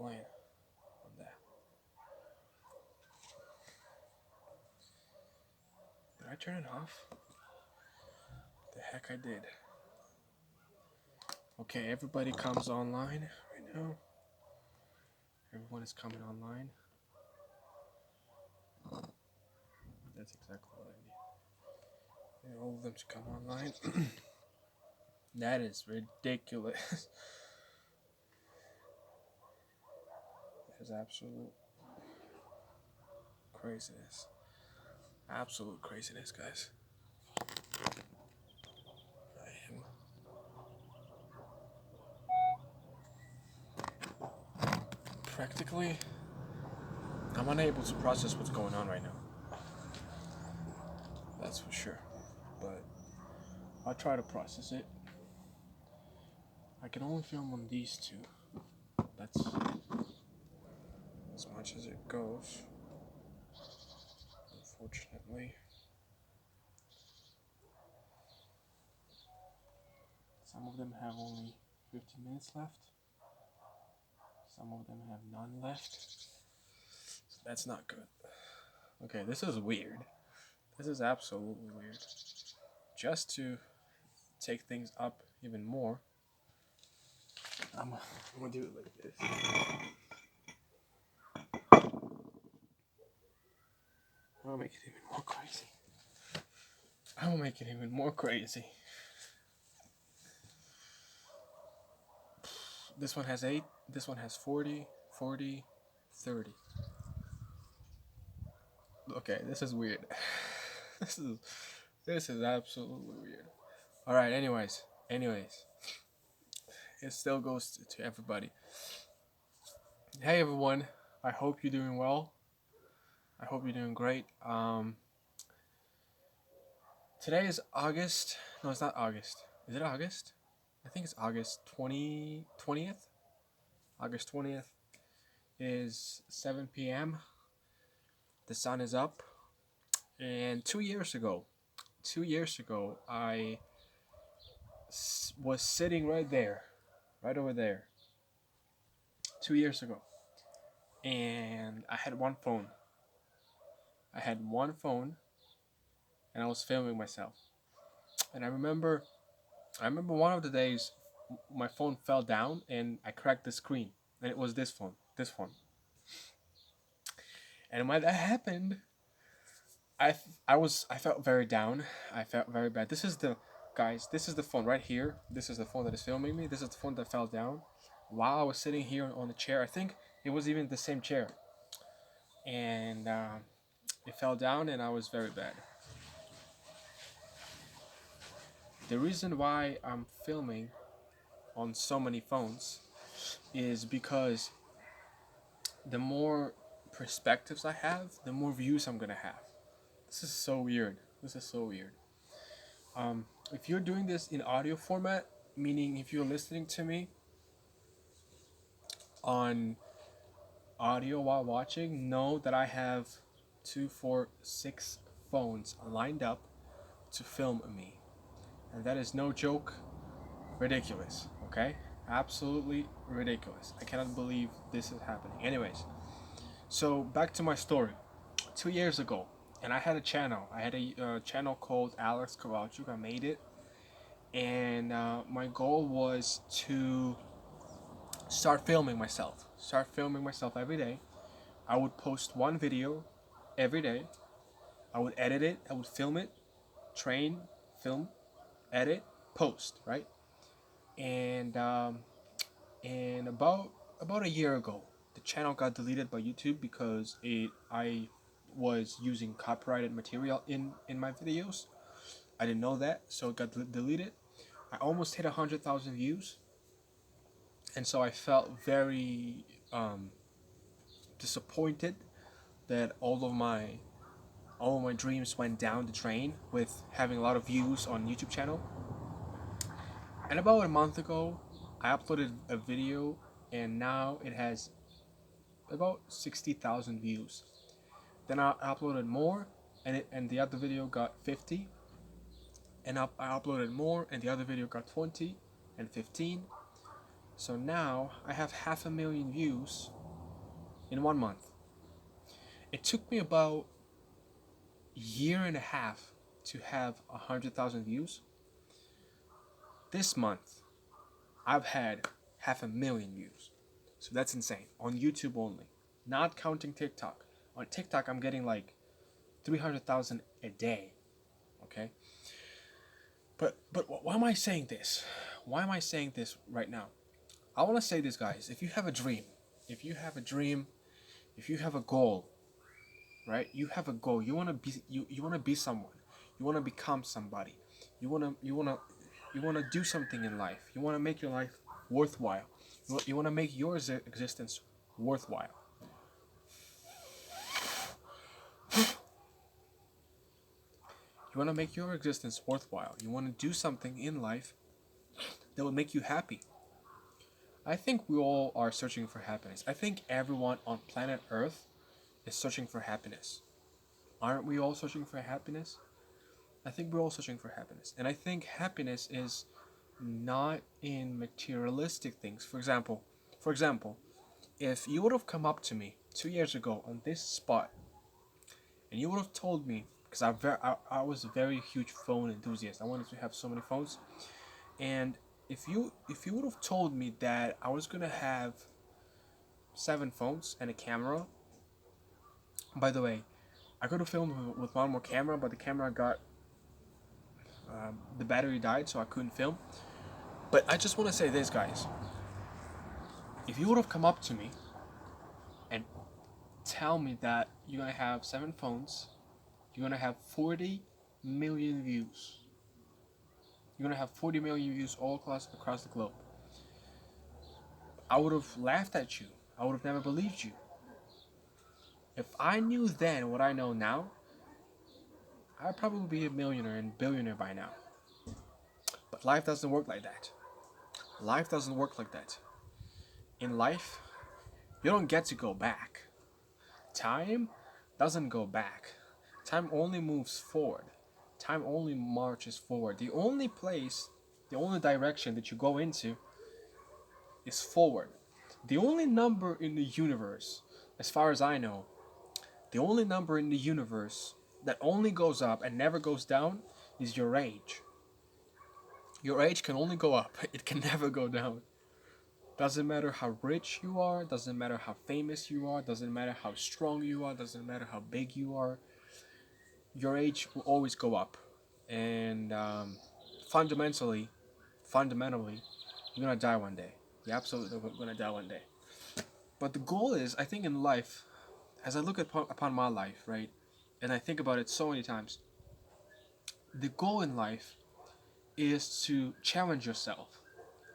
online on that. Did I turn it off? The heck I did. Okay, everybody comes online right now. Everyone is coming online. That's exactly what I need. And all of them to come online. That is ridiculous. That is absolute craziness. Absolute craziness, guys. I am practically, I'm unable to process what's going on right now. That's for sure. But I'll try to process it. I can only film on these two. That's as much as it goes. Unfortunately. Some of them have only 15 minutes left. Some of them have none left. So that's not good. Okay, this is weird. This is absolutely weird. Just to take things up even more, I'm gonna do it like this. I'm gonna make it even more crazy. I'm gonna make it even more crazy. This one has 8, this one has 40, 40, 30. Okay, this is weird. this is absolutely weird. Alright, anyways. It still goes to everybody. Hey everyone, I hope you're doing well. I hope you're doing great. Today is August. No, it's not August. Is it August? I think it's August 20th. August 20th is 7 p.m. The sun is up. And 2 years ago, I was sitting right there, right over there. 2 years ago. And I had one phone. And I was filming myself. And I remember one of the days my phone fell down and I cracked the screen. And it was this phone. And when that happened, I felt very down. I felt very bad. This is the phone right here. This is the phone that is filming me. This is the phone that fell down while I was sitting here on the chair. I think it was even the same chair. And it fell down and I was very bad. The reason why I'm filming on so many phones is because the more perspectives I have, the more views I'm gonna have. This is so weird. If you're doing this in audio format, meaning if you're listening to me on audio while watching, know that I have 2, 4, 6 phones lined up to film me. And that is no joke, ridiculous, okay? Absolutely ridiculous. I cannot believe this is happening. Anyways, so back to my story. 2 years ago, and I had a channel. I had a channel called Alex Kowalchuk. I made it, and my goal was to start filming myself. Every day. I would post one video every day. I would edit it. I would film it, train, film, edit, post. Right, and about a year ago, the channel got deleted by YouTube because I was using copyrighted material in my videos. I didn't know that, so it got deleted. I almost hit 100,000 views, and so I felt very disappointed that all of my dreams went down the drain with having a lot of views on YouTube channel. And about a month ago, I uploaded a video, and now it has about 60,000 views. Then I uploaded more, and the other video got 50. And I uploaded more, and the other video got 20 and 15. So now I have 500,000 views in 1 month. It took me about a year and a half to have 100,000 views. This month, I've had 500,000 views. So that's insane. On YouTube only. Not counting TikTok. On TikTok, I'm getting like 300,000 a day. Okay? But why am I saying this? Why am I saying this right now? I want to say this, guys. If you have a dream, if you have a dream, if you have a goal, right? You have a goal. You want to be someone. You want to become somebody. You want to do something in life. You want to make your life worthwhile. You want to make your existence worthwhile. You want to make your existence worthwhile. You want to do something in life that will make you happy. I think we all are searching for happiness. I think everyone on planet Earth is searching for happiness. Aren't we all searching for happiness? I think we're all searching for happiness. And I think happiness is not in materialistic things. For example, if you would have come up to me 2 years ago on this spot and you would have told me, because I was a very huge phone enthusiast. I wanted to have so many phones. And if you would have told me that I was gonna have 7 phones and a camera. By the way, I could have filmed with one more camera, but the camera got the battery died, so I couldn't film. But I just want to say this, guys. If you would have come up to me and tell me that you're gonna have 7 phones, you're gonna have 40 million views. You're gonna have 40 million views all across the globe. I would have laughed at you. I would have never believed you. If I knew then what I know now, I'd probably be a millionaire and billionaire by now. But life doesn't work like that. Life doesn't work like that. In life, you don't get to go back. Time doesn't go back. Time only moves forward. Time only marches forward. The only direction that you go into is forward. The only number in the universe, as far as I know, the only number in the universe that only goes up and never goes down is your age. Your age can only go up. It can never go down. Doesn't matter how rich you are, doesn't matter how famous you are, doesn't matter how strong you are, doesn't matter how big you are. Your age will always go up. And fundamentally, you're gonna die one day. You're absolutely gonna die one day. But the goal is, I think in life, as I look upon my life, right, and I think about it so many times, the goal in life is to challenge yourself.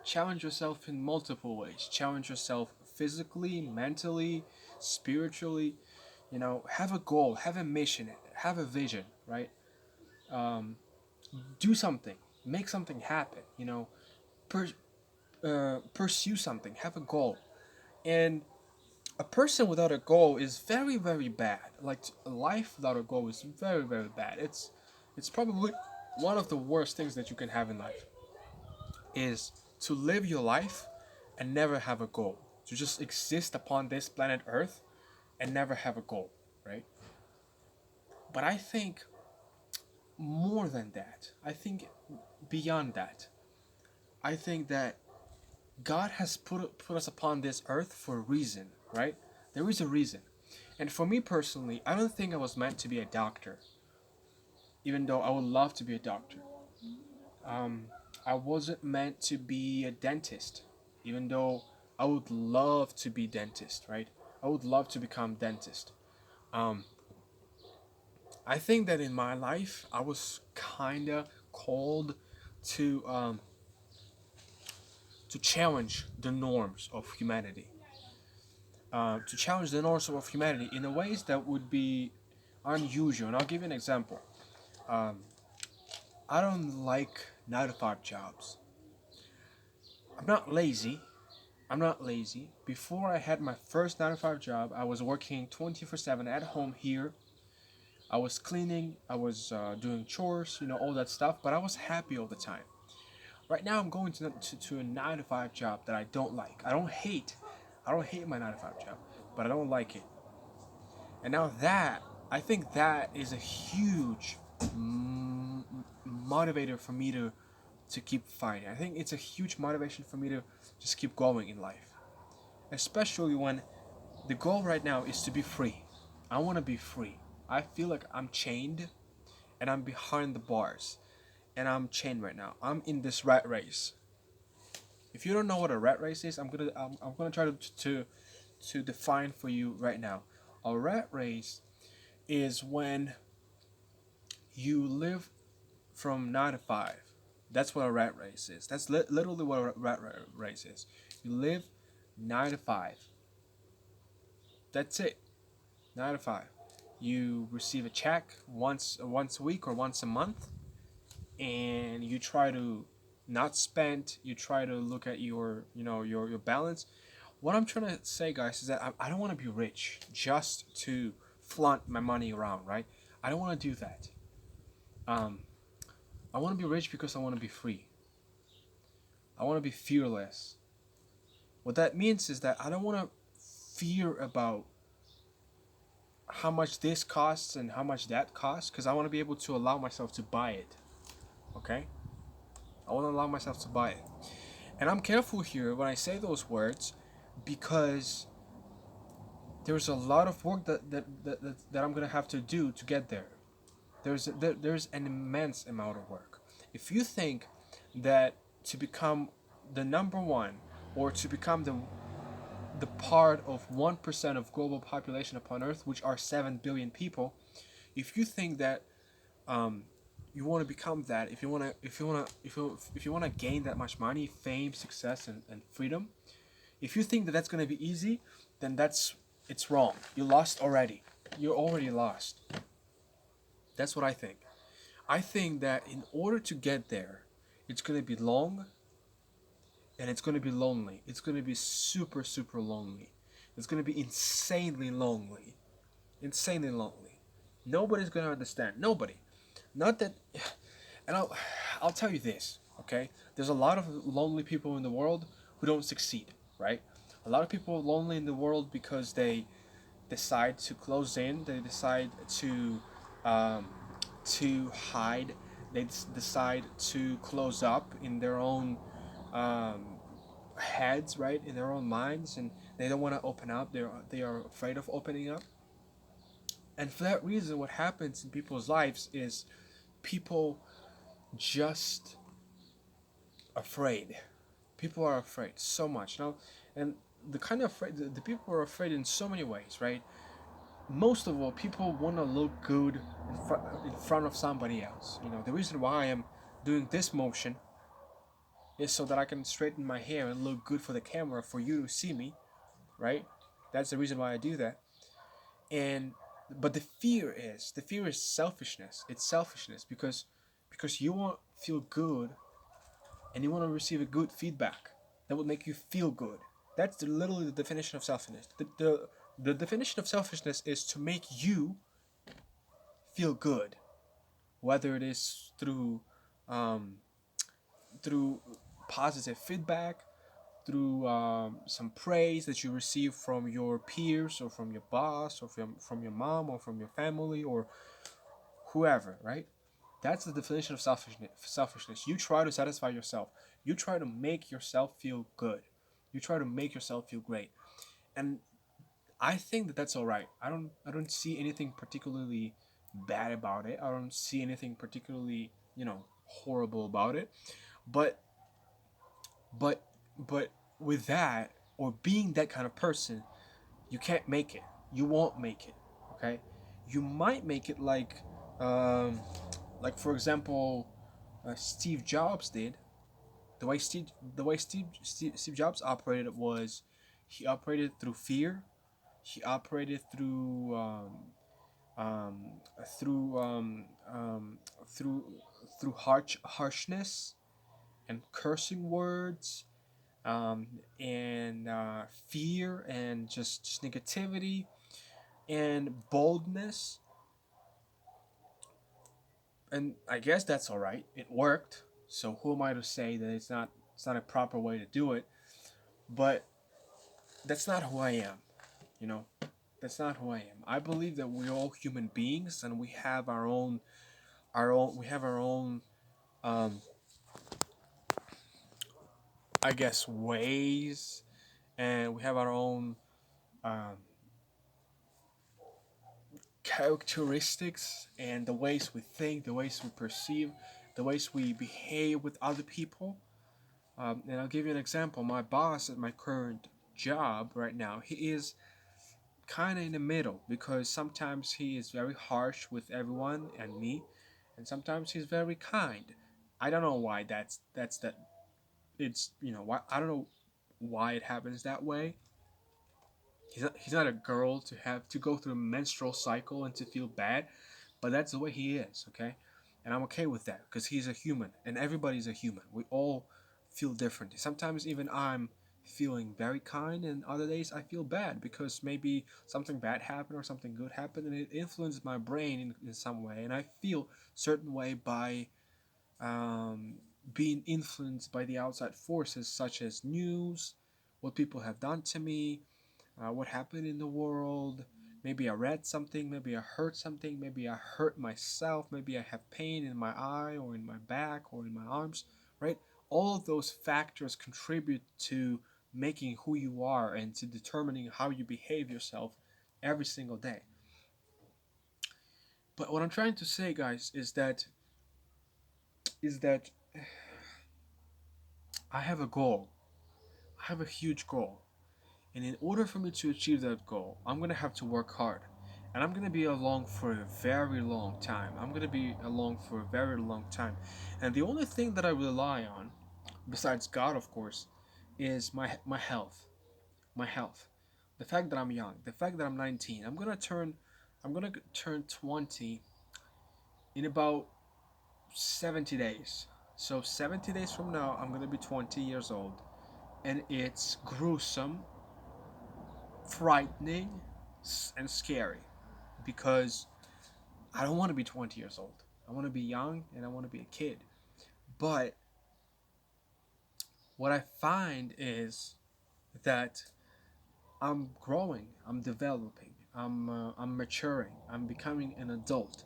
Challenge yourself in multiple ways. Challenge yourself physically, mentally, spiritually. Have a goal, have a mission, have a vision, right? Do something, make something happen. Pursue something, have a goal. And a person without a goal is very, very bad. Like a life without a goal is very, very bad. It's probably one of the worst things that you can have in life. Is to live your life and never have a goal. To just exist upon this planet Earth and never have a goal, right? But I think more than that. I think beyond that. I think that God has put us upon this earth for a reason, right? There is a reason. And for me personally, I don't think I was meant to be a doctor, even though I would love to be a doctor. I wasn't meant to be a dentist, even though I would love to be dentist, right? I would love to become dentist. Um, I think that in my life, I was kinda called to to challenge the norms of humanity, to challenge the norms of humanity in a ways that would be unusual. And I'll give you an example. Um, I don't like 9 to 5 jobs. I'm not lazy. I'm not lazy. Before I had my first 9 to 5 job, I was working 24/7 at home here. I was cleaning, I was doing chores, all that stuff, but I was happy all the time. Right now, I'm going to a 9 to 5 job that I don't like. I don't hate my 9 to 5 job, but I don't like it. And now that, I think that is a huge motivator for me to keep fighting. I think it's a huge motivation for me to just keep going in life. Especially when the goal right now is to be free. I want to be free. I feel like I'm chained and I'm behind the bars. And I'm chained right now. I'm in this rat race. If you don't know what a rat race is, I'm gonna try to define for you right now. A rat race is when you live from 9 to 5. That's what a rat race is. That's literally what a race is. You live 9 to 5. That's it. 9 to 5. You receive a check once a week or once a month, and you try to not spend. You try to look at your balance. What I'm trying to say, guys, is that I don't want to be rich just to flaunt my money around, right? I don't want to do that. Um, I want to be rich because I want to be free. I want to be fearless. What that means is that I don't want to fear about how much this costs and how much that costs, because I want to be able to allow myself to buy it. Okay? I want to allow myself to buy it. And I'm careful here when I say those words because there's a lot of work that I'm going to have to do to get there. There's an immense amount of work. If you think that to become the number one, or to become the part of 1% of global population upon Earth, which are 7 billion people, if you think that you want to become that, if you want to gain that much money, fame, success, and freedom, if you think that that's going to be easy, then it's wrong. You lost already. You're already lost. That's what I think. I think that in order to get there, it's going to be long, and it's going to be lonely. It's going to be super, super lonely. It's going to be insanely lonely. Insanely lonely. Nobody's going to understand. Nobody. Not that. And I'll tell you this, okay? There's a lot of lonely people in the world who don't succeed, right? A lot of people are lonely in the world because they decide to close in. They decide um, to hide. They decide to close up in their own um, heads, right, in their own minds, and they don't want to open up. They are afraid of opening up, and for that reason, what happens in people's lives is people just afraid. People are afraid so much now, and the kind of afraid the people are afraid in so many ways, right? Most of all, people want to look good in front of somebody else. The reason why I am doing this motion is so that I can straighten my hair and look good for the camera for you to see me, right? That's the reason why I do that. And but the fear is selfishness. It's selfishness because you want to feel good and you want to receive a good feedback that will make you feel good. That's literally the definition of selfishness. The definition of selfishness is to make you feel good, whether it is um, through positive feedback, through some praise that you receive from your peers or from your boss or from your mom or from your family or whoever, right? That's the definition of selfishness. You try to satisfy yourself. You try to make yourself feel good. You try to make yourself feel great. And I think that that's all right. I don't see anything particularly bad about it. I don't see anything particularly, horrible about it. But but but with that, or being that kind of person, you can't make it. You won't make it. Okay? You might make it um for example, Steve Jobs did. The way Steve Jobs operated was he operated through fear. He operated um, through through harshness and cursing words, and fear and just negativity and boldness. And I guess that's all right. It worked. So who am I to say that it's not a proper way to do it? But that's not who I am. You know, that's not who I am. I believe that we're all human beings and we have our own um, I guess ways, and we have our own um, characteristics and the ways we think, the ways we perceive, the ways we behave with other people. And I'll give you an example. My boss at my current job right now, he is kind of in the middle because sometimes he is very harsh with everyone and me, and sometimes he's very kind. I don't know why that's that. It's why I don't know why it happens that way. He's not a girl to have to go through a menstrual cycle and to feel bad, but that's the way he is, okay? And I'm okay with that because he's a human and everybody's a human. We all feel different. Sometimes even I'm feeling very kind, and other days I feel bad because maybe something bad happened or something good happened and it influenced my brain in some way, and I feel certain way by um, being influenced by the outside forces such as news, what people have done to me, what happened in the world. Maybe I read something, maybe I heard something, maybe I hurt myself, maybe I have pain in my eye or in my back or in my arms, right? All of those factors contribute to making who you are and to determining how you behave yourself every single day. But what I'm trying to say, guys, is that I have a goal. I have a huge goal. And in order for me to achieve that goal, I'm going to have to work hard. And I'm going to be along for a very long time. I'm going to be along for a very long time. And the only thing that I rely on, besides God, of course, is my health. My health. The fact that I'm young. The fact that I'm 19. I'm going to turn 20 in about 70 days. So 70 days from now, I'm going to be 20 years old. And it's gruesome, frightening, and scary because I don't want to be 20 years old. I want to be young and I want to be a kid. But what I find is that I'm growing, I'm developing, I'm maturing, I'm becoming an adult.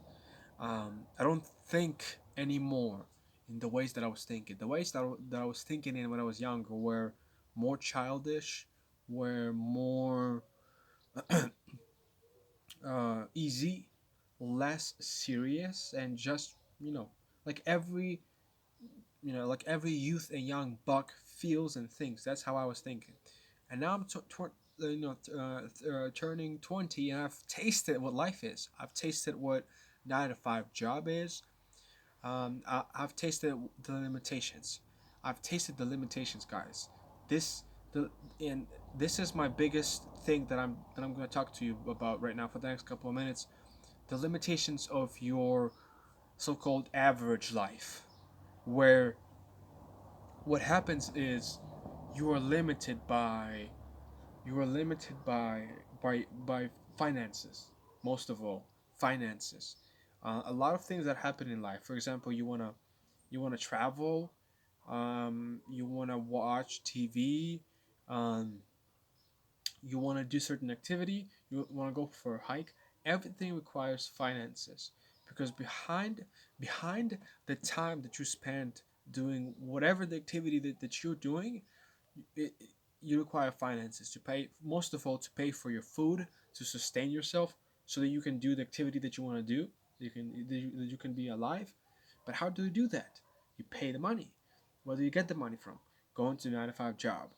I don't think anymore in the ways that I was thinking. The ways that I was thinking in when I was younger were more childish, were more easy, less serious, and just like every youth and young buck feels and thinks. That's how I was thinking, and now I'm turning 20, and I've tasted what life is. I've tasted what 9 to 5 job is. I've tasted the limitations. I've tasted the limitations, guys. This the and this is my biggest thing that I'm going to talk to you about right now for the next couple of minutes. The limitations of your so-called average life, where what happens is you are limited by you are limited by finances. Most of all, finances. A lot of things that happen in life. For example, you wanna travel, you wanna watch TV, um, you wanna do certain activity, you wanna go for a hike. Everything requires finances because behind the time that you spend doing whatever the activity that you're doing, it, you require finances to pay, most of all, to pay for your food, to sustain yourself so that you can do the activity that you want to do, that you can be alive. But how do you do that? You pay the money. Where do you get the money from? Going to a 9 to 5 job,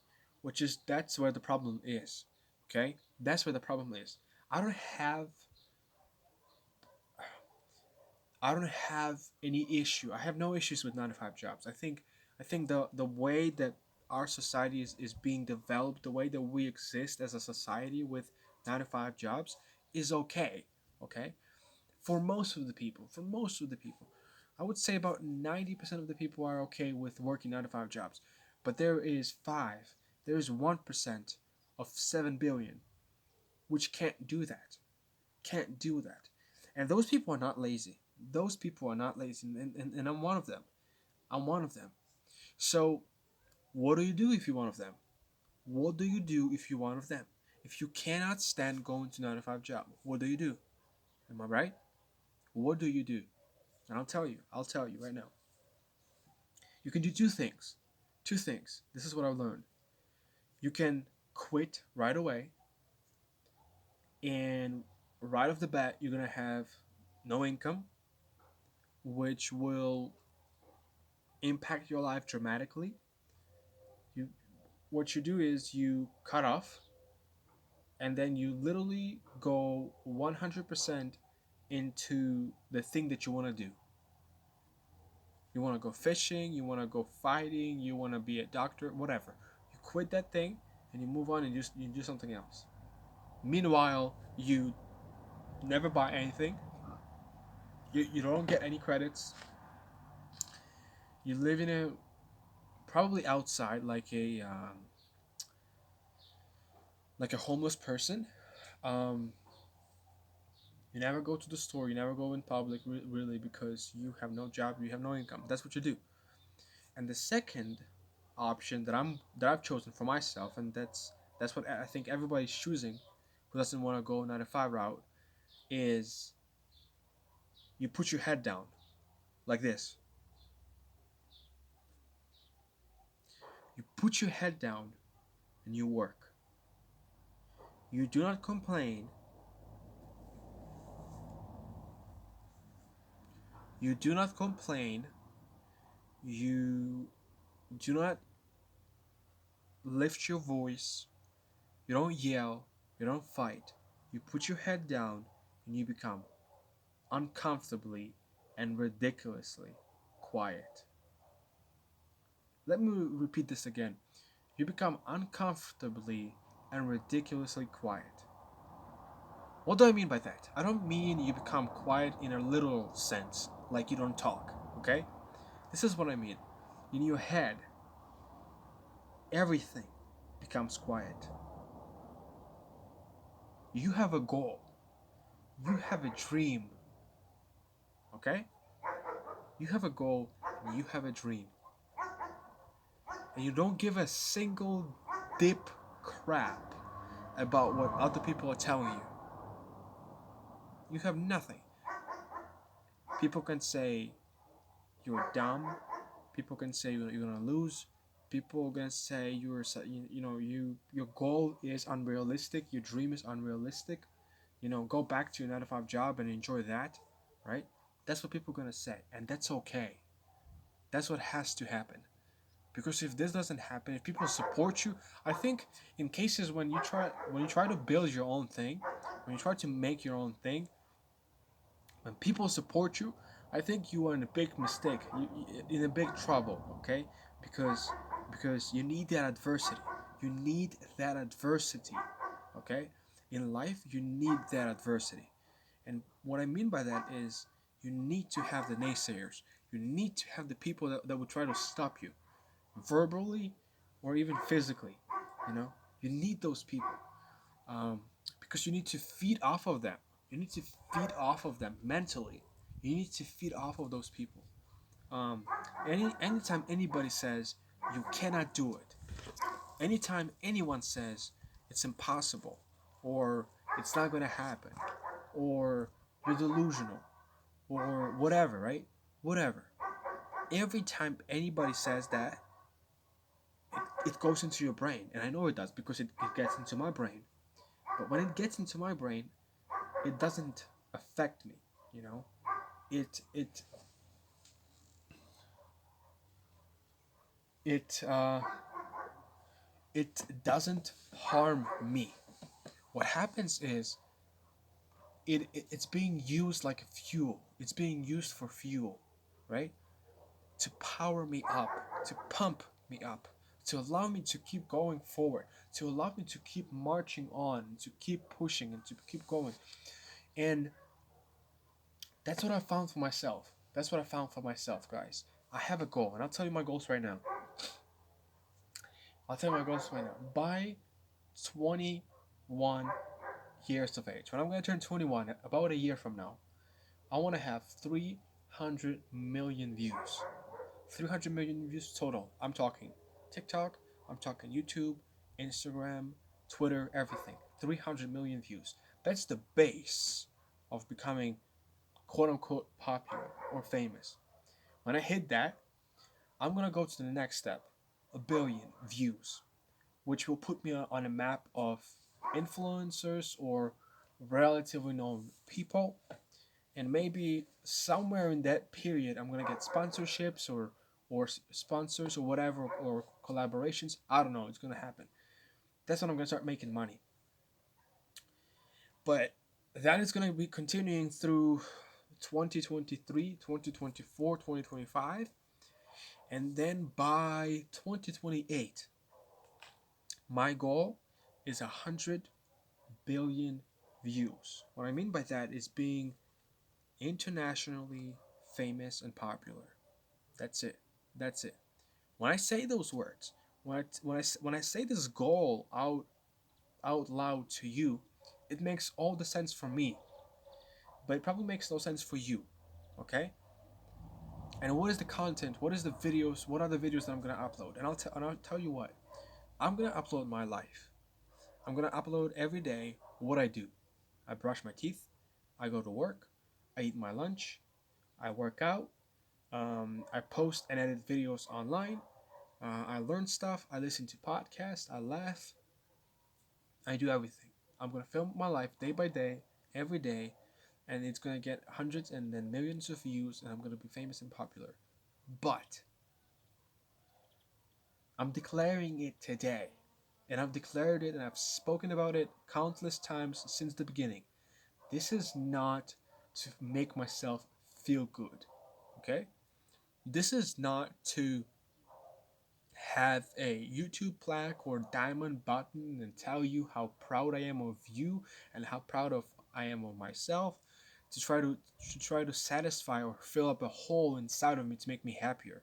which is that's where the problem is. Okay, that's where the problem is. I don't have i don't have any issue. I have no issues with 9 to 5 jobs. I think the way that our society is being developed, the way that we exist as a society with 9 to 5 jobs is okay. Okay, for most of the people, I would say about 90% of the people are okay with working 9 to 5 jobs. But there is 1% of 7 billion which can't do that. And those people are not lazy. Those people are not lazy, and I'm one of them. I'm one of them. So, what do you do if you're one of them? What do you do if you're one of them? If you cannot stand going to 9 to 5 job, what do you do? Am I right? What do you do? And I'll tell you. I'll tell you right now. You can do two things. Two things. This is what I've learned. You can quit right away, and right off the bat, you're gonna have no income, which will impact your life dramatically. You, what you do is you cut off, and then you literally go 100% into the thing that you want to do. You want to go fishing, you want to go fighting, you want to be a doctor, whatever. You quit that thing and you move on and you do something else. Meanwhile, you never buy anything. You don't get any credits. You live in a probably outside like a homeless person. Um, you never go to the store. You never go in public really because you have no job. You have no income. That's what you do. And the second option that I've chosen for myself, and that's what I think everybody's choosing, who doesn't want to go 9 to 5 route, is you put your head down like this. You put your head down and you work. You do not complain. You do not complain. You do not lift your voice. You don't yell. You don't fight. You put your head down and you become uncomfortably and ridiculously quiet. Let me repeat this again. You become uncomfortably and ridiculously quiet. What do I mean by that? I don't mean you become quiet in a literal sense, like you don't talk, okay? This is what I mean. In your head, everything becomes quiet. You have a goal. You have a dream, okay? You have a goal and you have a dream. And you don't give a single dip crap about what other people are telling you. You have nothing. People can say you're dumb. People can say you're gonna lose. People can say your goal is unrealistic. Your dream is unrealistic. Go back to your 9 to 5 job and enjoy that, right? That's what people are gonna say, and that's okay. That's what has to happen. Because if this doesn't happen, if people support you, I think in cases when you try to build your own thing, when you try to make your own thing, when people support you, I think you are in a big mistake, in a big trouble, okay? Because you need that adversity. You need that adversity, okay? In life, you need that adversity. And what I mean by that is you need to have the naysayers. You need to have the people that will try to stop you, verbally or even physically. You know, you need those people, um, because you need to feed off of them. You need to feed off of them mentally. You need to feed off of those people. Um, anytime anybody says you cannot do it, anytime anyone says it's impossible, or it's not going to happen, or you're delusional, or whatever, right? Whatever. Every time anybody says that, it goes into your brain. And I know it does because it gets into my brain. But when it gets into my brain, it doesn't affect me, you know? It it it it doesn't harm me. What happens is it's being used like a fuel. It's being used for fuel, right? To power me up, to pump me up, to allow me to keep going forward, to allow me to keep marching on, to keep pushing and to keep going. And that's what I found for myself. That's what I found for myself, guys. I have a goal, and I'll tell you my goals right now. I'll tell you my goals right now. By 21 years of age, when I'm going to turn 21, about a year from now, I want to have 300 million views. 300 million views total. I'm talking TikTok, I'm talking YouTube, Instagram, Twitter, everything. 300 million views. That's the base of becoming quote unquote popular or famous. When I hit that, I'm gonna go to the next step, a billion views, which will put me on a map of influencers or relatively known people. And maybe somewhere in that period, I'm gonna get sponsorships or sponsors or whatever or collaborations. I don't know. It's gonna happen. That's when I'm gonna start making money. But that is gonna be continuing through 2023, 2024, 2025, and then by 2028, my goal is 100 billion views. What I mean by that is being internationally famous and popular. That's it. That's it. When I say those words, when I say this goal out loud to you, it makes all the sense for me, but it probably makes no sense for you. Okay? And what is the content? What is the videos? What are the videos that I'm gonna upload? And I'll tell you what. I'm gonna upload my life. I'm gonna upload every day what I do. I brush my teeth. I go to work. I eat my lunch. I work out. I post and edit videos online. I learn stuff. I listen to podcasts. I laugh. I do everything. I'm gonna film my life day by day, every day, and it's gonna get hundreds and then millions of views, and I'm gonna be famous and popular. But I'm declaring it today, and I've declared it, and I've spoken about it countless times since the beginning. This is not to make myself feel good, okay? This is not to have a YouTube plaque or diamond button and tell you how proud I am of you and how proud of I am of myself to try to satisfy or fill up a hole inside of me to make me happier.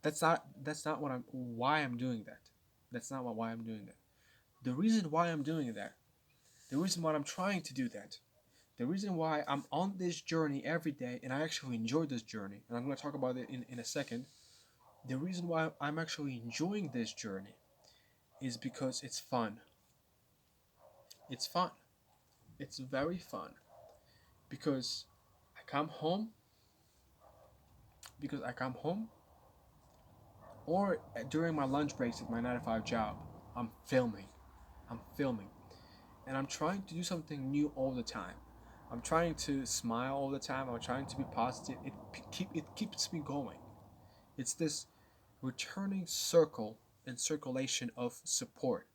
That's not what I'm why I'm doing that. That's not why I'm doing that. The reason why I'm doing that, the reason why I'm trying to do that, the reason why I'm on this journey every day and I actually enjoy this journey, and I'm going to talk about it in a second. The reason why I'm actually enjoying this journey is because it's fun. It's fun. It's very fun because I come home because I come home or during my lunch breaks at my 9 to 5 job, I'm filming. I'm filming. And I'm trying to do something new all the time. I'm trying to smile all the time. I'm trying to be positive. It keeps me going. It's this returning circle and circulation of support.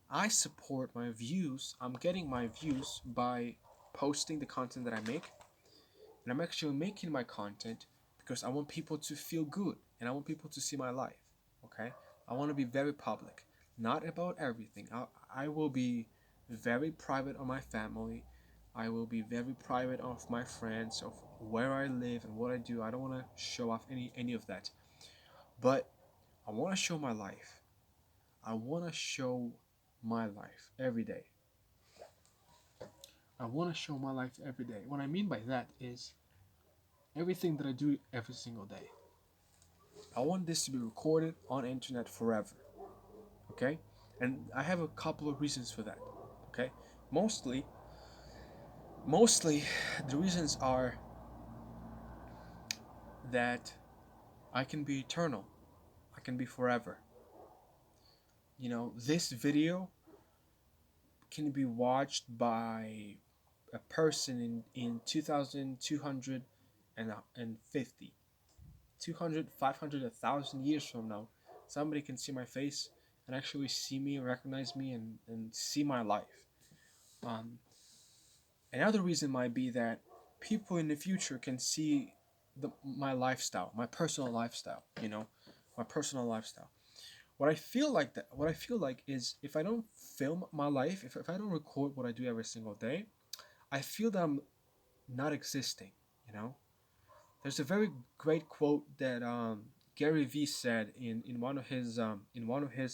I support my views. I'm getting my views by posting the content that I make. And I'm actually making my content because I want people to feel good and I want people to see my life. Okay? I want to be very public. Not about everything. I will be very private on my family. I will be very private of my friends, of where I live and what I do. I don't want to show off any of that. But I want to show my life. I want to show my life every day. I want to show my life every day. What I mean by that is everything that I do every single day. I want this to be recorded on internet forever. Okay? And I have a couple of reasons for that. Okay? Mostly mostly the reasons are that I can be eternal. I can be forever. This video can be watched by a person in 2250, 200, 500, 1,000 years from now. Somebody can see my face and actually see me, recognize me, and see my life. Um, Another reason might be that people in the future can see my lifestyle, my personal lifestyle, my personal lifestyle. What I feel like is if I don't film my life, if I don't record what I do every single day, I feel that I'm not existing, you know? There's a very great quote that Gary Vee said in one of his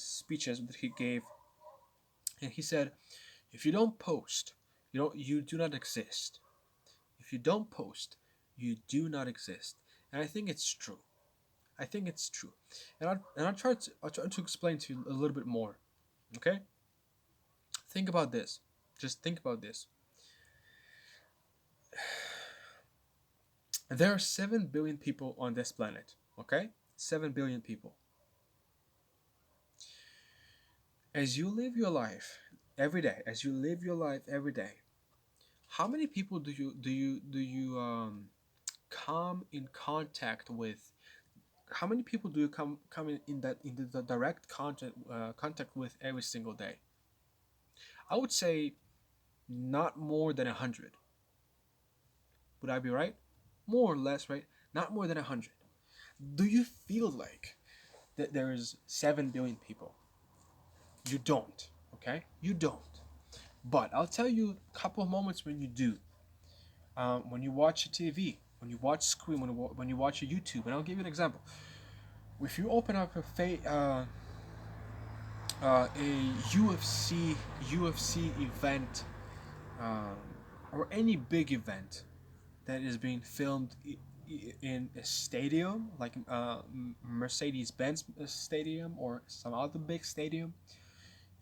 speeches that he gave, and he said, "If you don't post, you do not exist. If you don't post, you do not exist." and I think it's true. I think it's true, and I'll try to explain to you a little bit more. Okay, think about this. Just think about this. There are 7 billion people on this planet. Okay, 7 billion people. As you live your life every day, as you live your life every day, how many people do you come in contact with? How many people do you come in the direct contact with every single day? I would say not more than 100. Would I be right? More or less, right? Not more than 100. Do you feel like that there is 7 billion people? You don't. Okay, you don't. But I'll tell you a couple of moments when you do. When you watch a TV, when you watch screen, when you watch a YouTube, and I'll give you an example. If you open up a UFC event, um, or any big event that is being filmed in a stadium like Mercedes-Benz Stadium or some other big stadium,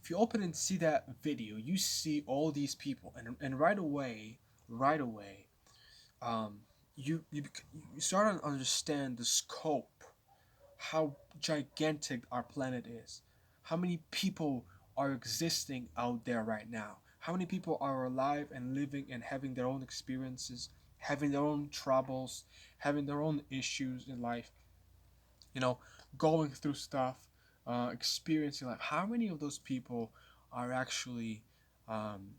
if you open and see that video, you see all these people, and right away, um, you start to understand the scope, how gigantic our planet is, how many people are existing out there right now, how many people are alive and living and having their own experiences, having their own troubles, having their own issues in life, you know, going through stuff, experiencing life. How many of those people are actually um,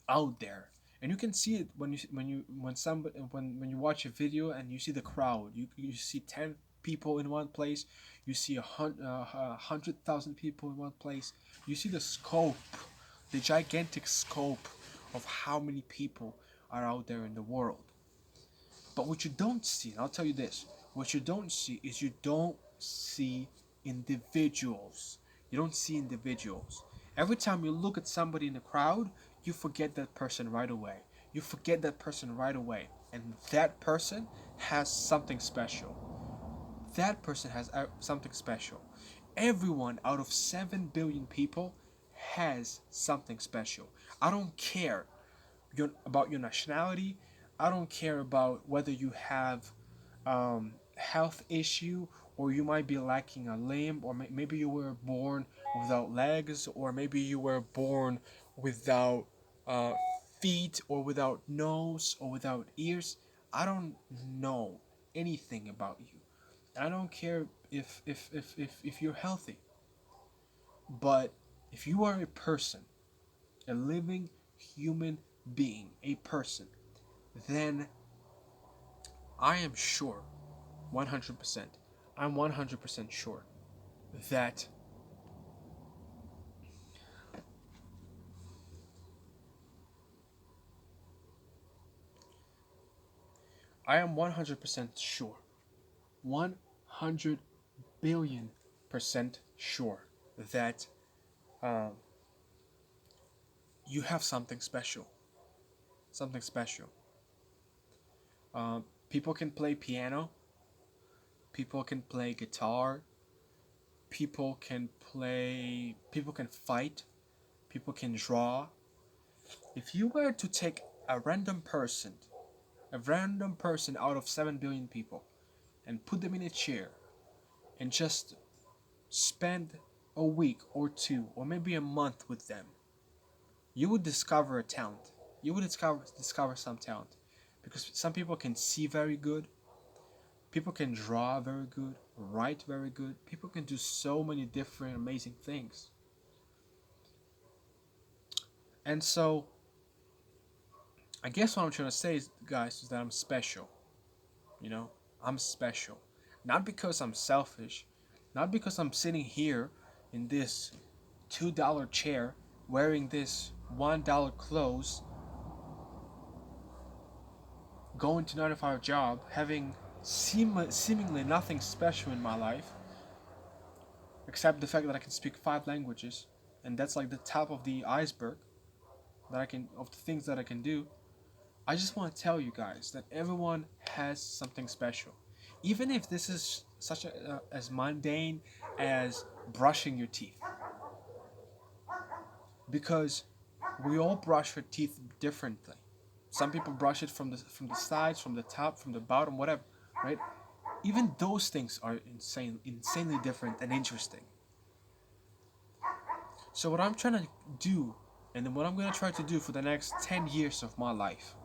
out there? And you can see it when you watch a video and you see the crowd. You see 10 people in one place. You see 100,000 people in one place. You see the scope, the gigantic scope of how many people are out there in the world. But what you don't see, and I'll tell you this, what you don't see is you don't see individuals. You don't see individuals. Every time you look at somebody in the crowd, you forget that person right away. You forget that person right away. And that person has something special. That person has something special. Everyone out of 7 billion people has something special. I don't care about your nationality. I don't care about whether you have health issue, or you might be lacking a limb, or maybe you were born without legs, or maybe you were born without uh, feet, or without nose, or without ears. I don't know anything about you. I don't care if you're healthy. But if you are a person, a living human being, a person, then I am sure, 100%, I'm 100% sure that I am 100% sure, 100 billion percent sure that um, you have something special. Something special. People can play piano, people can play guitar, people can fight, people can draw. If you were to take a random person out of 7 billion people, and put them in a chair and just spend a week or two or maybe a month with them, you would discover a talent. You would discover some talent, because some people can see very good, people can draw very good, write very good, people can do so many different amazing things. And so I guess what I'm trying to say is, guys, is that I'm special. You know, I'm special. Not because I'm selfish, not because I'm sitting here in this $2 chair wearing this $1 clothes, going to 9 to 5 job, having seemingly nothing special in my life, except the fact that I can speak 5 languages, and that's like the top of the iceberg of the things that I can do. I just want to tell you guys that everyone has something special. Even if this is such as mundane as brushing your teeth, because we all brush our teeth differently. Some people brush it from the sides, from the top, from the bottom, whatever, right? Even those things are insanely different and interesting. So what I'm trying to do, and then what I'm gonna try to do for the next 10 years of my life,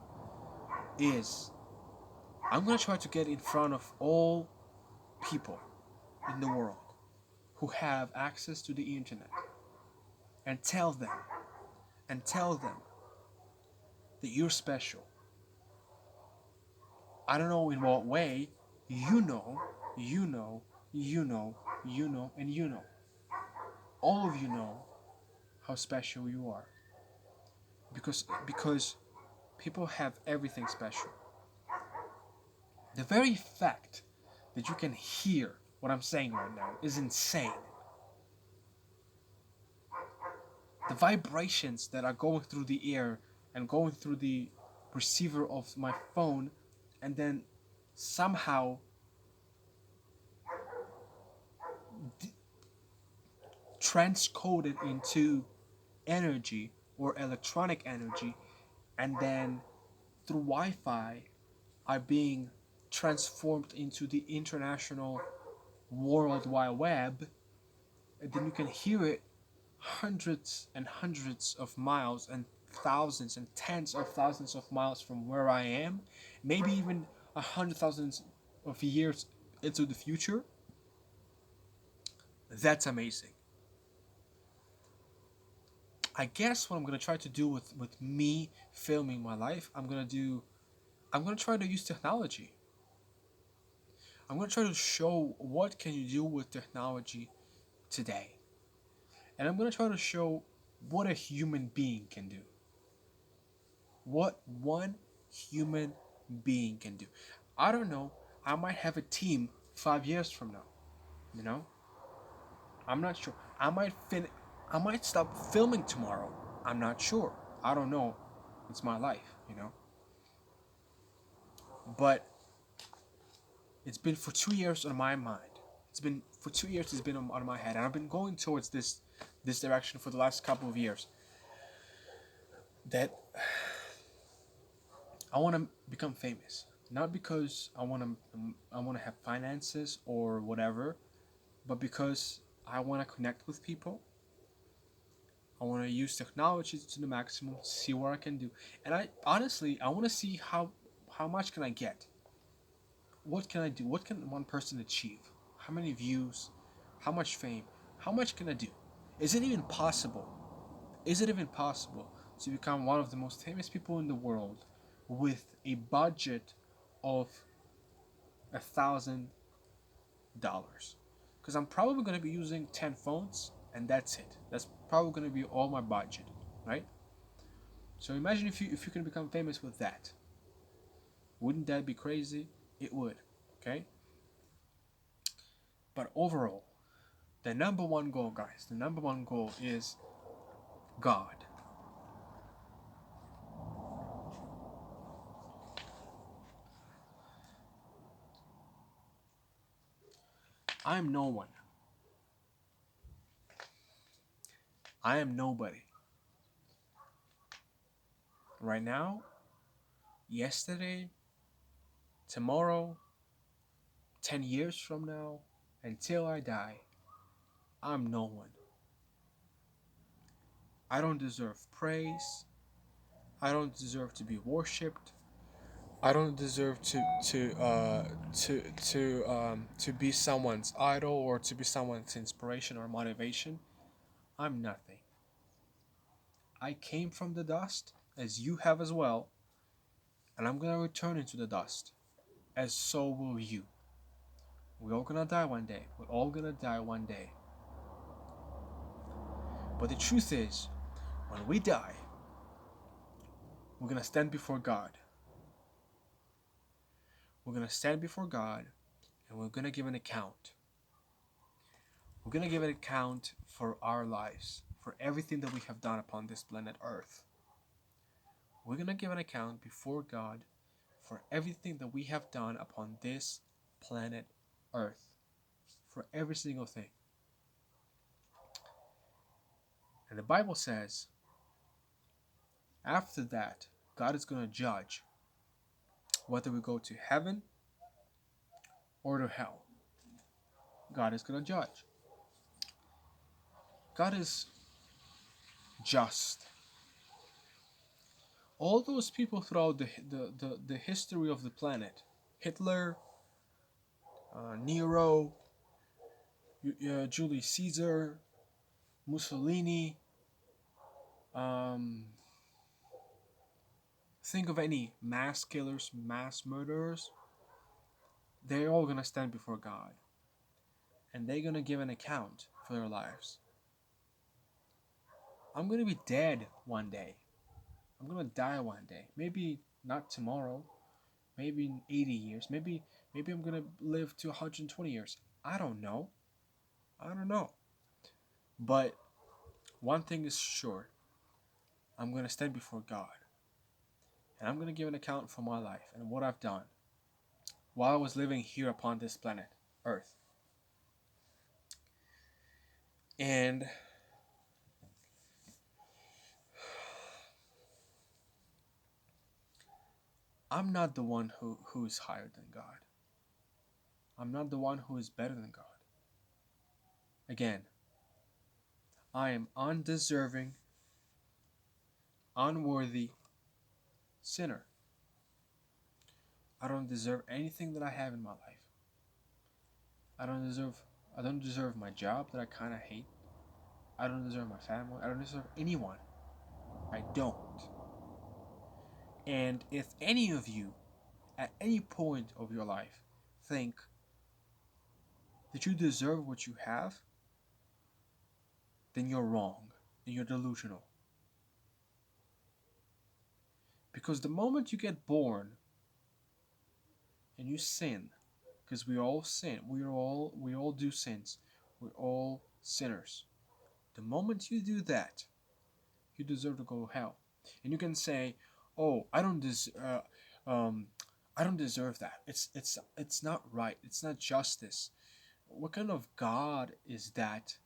is I'm gonna try to get in front of all people in the world who have access to the internet and tell them that you're special. I don't know in what way, you know, you know, you know, you know, and you know. All of you know how special you are. Because people have everything special. The very fact that you can hear what I'm saying right now is insane. The vibrations that are going through the air and going through the receiver of my phone and then somehow transcoded into energy or electronic energy, and then through Wi-Fi are being transformed into the international World Wide Web, and then you can hear it hundreds and hundreds of miles and thousands and tens of thousands of miles from where I am, maybe even 100,000 of years into the future. That's amazing. I guess what I'm gonna try to do with me filming my life, I'm gonna try to use technology. I'm gonna try to show what can you do with technology today. And I'm gonna try to show what a human being can do. What one human being can do. I don't know. I might have a team 5 years from now. You know? I'm not sure. I might stop filming tomorrow. I'm not sure. I don't know. It's my life, you know? But it's been for 2 years on my mind. It's been for 2 years. It's been on my head, and I've been going towards this direction for the last couple of years. That I want to become famous, not because I want to have finances or whatever, but because I want to connect with people. I want to use technology to the maximum, see what I can do, and I want to see how much can I get. What can I do? What can one person achieve? How many views? How much fame? How much can I do? Is it even possible? Is it even possible to become one of the most famous people in the world with a budget of $1,000? Because I'm probably going to be using 10 phones and that's it. That's probably going to be all my budget, right? So imagine if you can become famous with that. Wouldn't that be crazy? It would, okay? But overall, the number one goal, guys, the number one goal is God. I'm no one. I am nobody. Right now, yesterday, tomorrow, 10 years from now, until I die, I'm no one. I don't deserve praise. I don't deserve to be worshipped. I don't deserve to be someone's idol or to be someone's inspiration or motivation. I'm nothing. I came from the dust, as you have as well, and I'm gonna return into the dust, as so will you. We're all gonna die one day. We're all gonna die one day. But the truth is, when we die, we're gonna stand before God. We're gonna stand before God and we're gonna give an account. We're gonna give an account for our lives, for everything that we have done upon this planet Earth. We're gonna give an account before God for everything that we have done upon this planet Earth for every single thing. And the Bible says, after that, God is going to judge whether we go to heaven or to hell. God is going to judge. God is just. All those people throughout the history of the planet, Hitler, Nero, Julius Caesar, Mussolini, um, think of any mass killers, mass murderers, they're all going to stand before God. And they're going to give an account for their lives. I'm going to be dead one day. I'm going to die one day. Maybe not tomorrow. Maybe in 80 years. Maybe I'm going to live to 120 years. I don't know. I don't know. But one thing is sure. I'm going to stand before God. And I'm going to give an account for my life and what I've done while I was living here upon this planet, Earth. And I'm not the one who is higher than God. I'm not the one who is better than God. Again, I am undeserving, unworthy sinner. I don't deserve anything that I have in my life. I don't deserve I don't deserve my job that I kind of hate. I don't deserve my family. I don't deserve anyone. I don't. And if any of you at any point of your life think that you deserve what you have, then you're wrong. Then you're delusional. Because the moment you get born and you sin, because we all sin, we all do sins. We're all sinners. The moment you do that, you deserve to go to hell. And you can say, "Oh, um, I don't deserve that. It's not right. It's not justice. What kind of God is that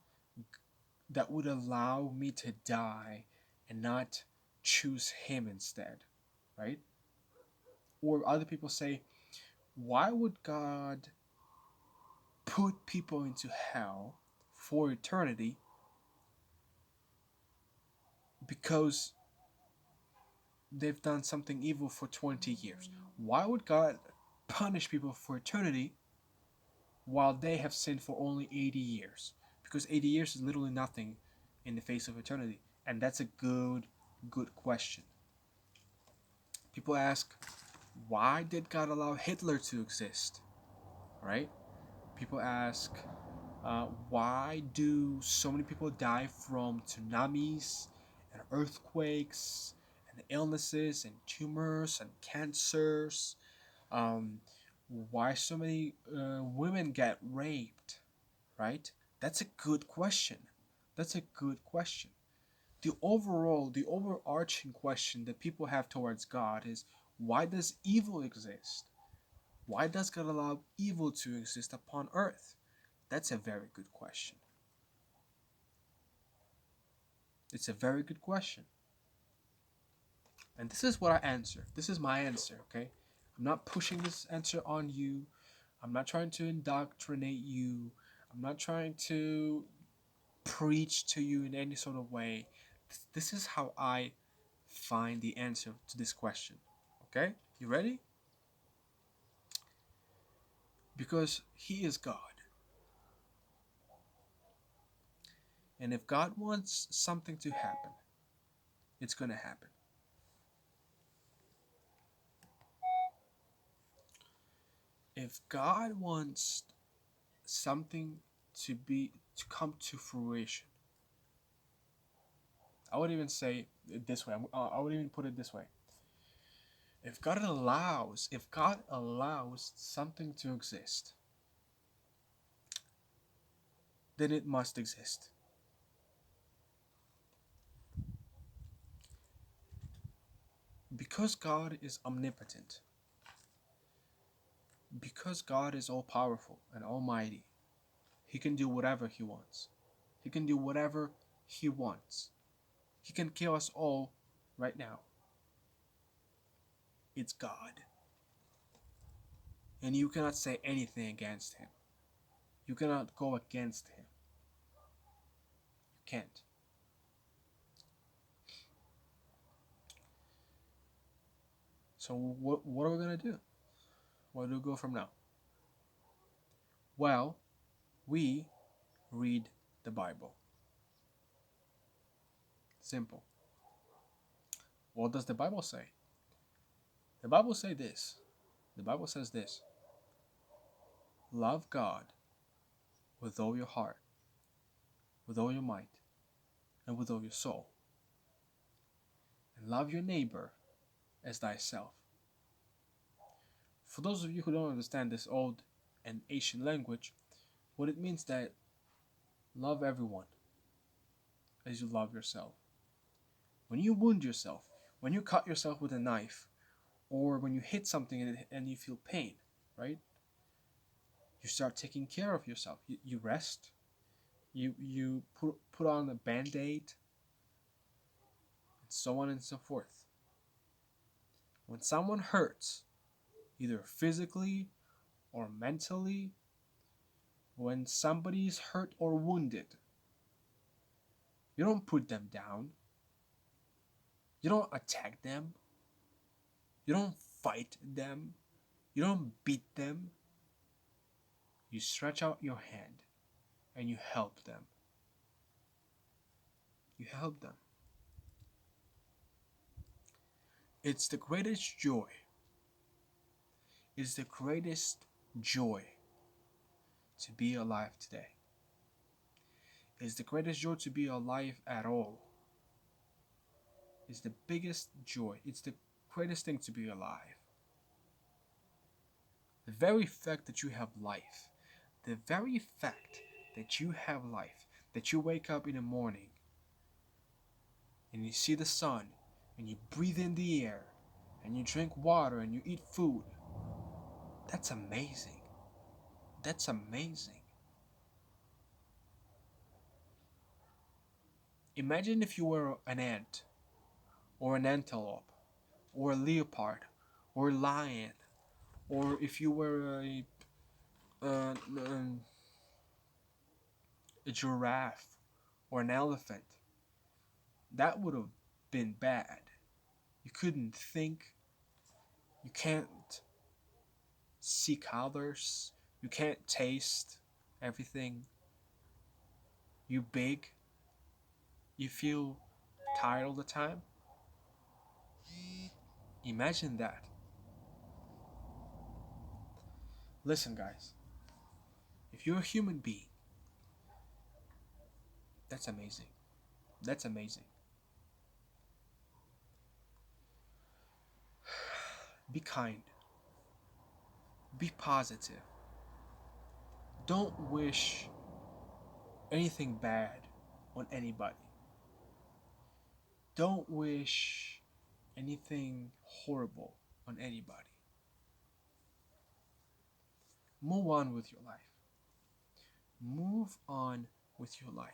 would allow me to die and not choose Him instead, right?" Or other people say, "Why would God put people into hell for eternity because they've done something evil for 20 years? Why would God punish people for eternity while they have sinned for only 80 years? Because 80 years is literally nothing in the face of eternity. And that's a good question. People ask, why did God allow Hitler to exist? Right? People ask, why do so many people die from tsunamis and earthquakes and illnesses and tumors and cancers? Um, why so many women get raped? Right? That's a good question. That's a good question. The overarching question that people have towards God is, why does evil exist? Why does God allow evil to exist upon earth? That's a very good question. It's a very good question. And this is what I answer. This is my answer, okay? I'm not pushing this answer on you. I'm not trying to indoctrinate you. I'm not trying to preach to you in any sort of way. This is how I find the answer to this question. Okay? You ready? Because He is God. And if God wants something to happen, it's going to happen. If God wants something to come to fruition, I would even say it this way. I would even put it this way. If God allows something to exist, then it must exist. Because God is omnipotent, Because God is all powerful and almighty, He can do whatever He wants. He can do whatever He wants. He can kill us all right now. It's God. And you cannot say anything against Him. You cannot go against Him. You can't. So what are we going to do? Where do we go from now? Well, we read the Bible. Simple. What does the Bible say? The Bible says this. The Bible says this. Love God with all your heart, with all your might, and with all your soul. And love your neighbor as thyself. For those of you who don't understand this old and ancient language, what it means that love everyone as you love yourself. When you wound yourself, when you cut yourself with a knife, or when you hit something and you feel pain, right? You start taking care of yourself. You rest. You put on a band-aid, and so on and so forth. When someone hurts, either physically or mentally, when somebody's hurt or wounded, you don't put them down. You don't attack them. You don't fight them. You don't beat them. You stretch out your hand and you help them. You help them. It's the greatest joy. It's the greatest joy to be alive today. It's the greatest joy to be alive at all. It's the biggest joy. It's the greatest thing to be alive. The very fact that you have life, the very fact that you have life, that you wake up in the morning and you see the sun and you breathe in the air and you drink water and you eat food, that's amazing. That's amazing. Imagine if you were an ant or an antelope or a leopard or a lion, or if you were uh, um, a giraffe or an elephant. That would have been bad. You couldn't think. You can't see colors. You can't taste everything. You big. You feel tired all the time. Imagine that. Listen, guys. If you're a human being, that's amazing. That's amazing. Be kind. Be positive. Don't wish anything bad on anybody. Don't wish anything horrible on anybody. Move on with your life. Move on with your life.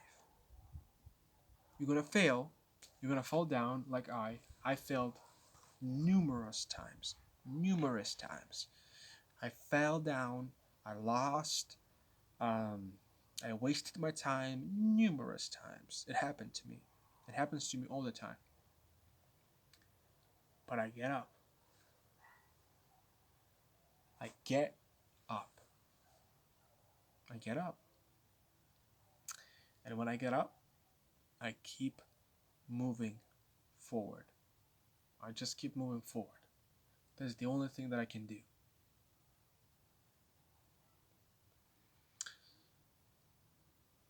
You're gonna fail. You're gonna fall down like I. I failed numerous times. Numerous times. I fell down. I lost. I wasted my time numerous times. It happened to me. It happens to me all the time. But I get up. I get up. I get up. And when I get up, I keep moving forward. I just keep moving forward. That's the only thing that I can do.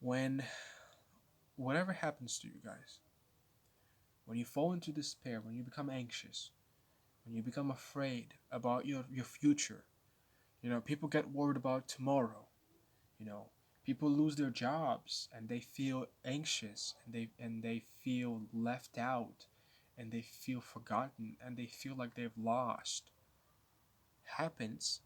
When whatever happens to you guys, when you fall into despair, when you become anxious, when you become afraid about your future, people get worried about tomorrow. You know, people lose their jobs and they feel anxious and they feel left out and they feel forgotten and they feel like they've lost. Happens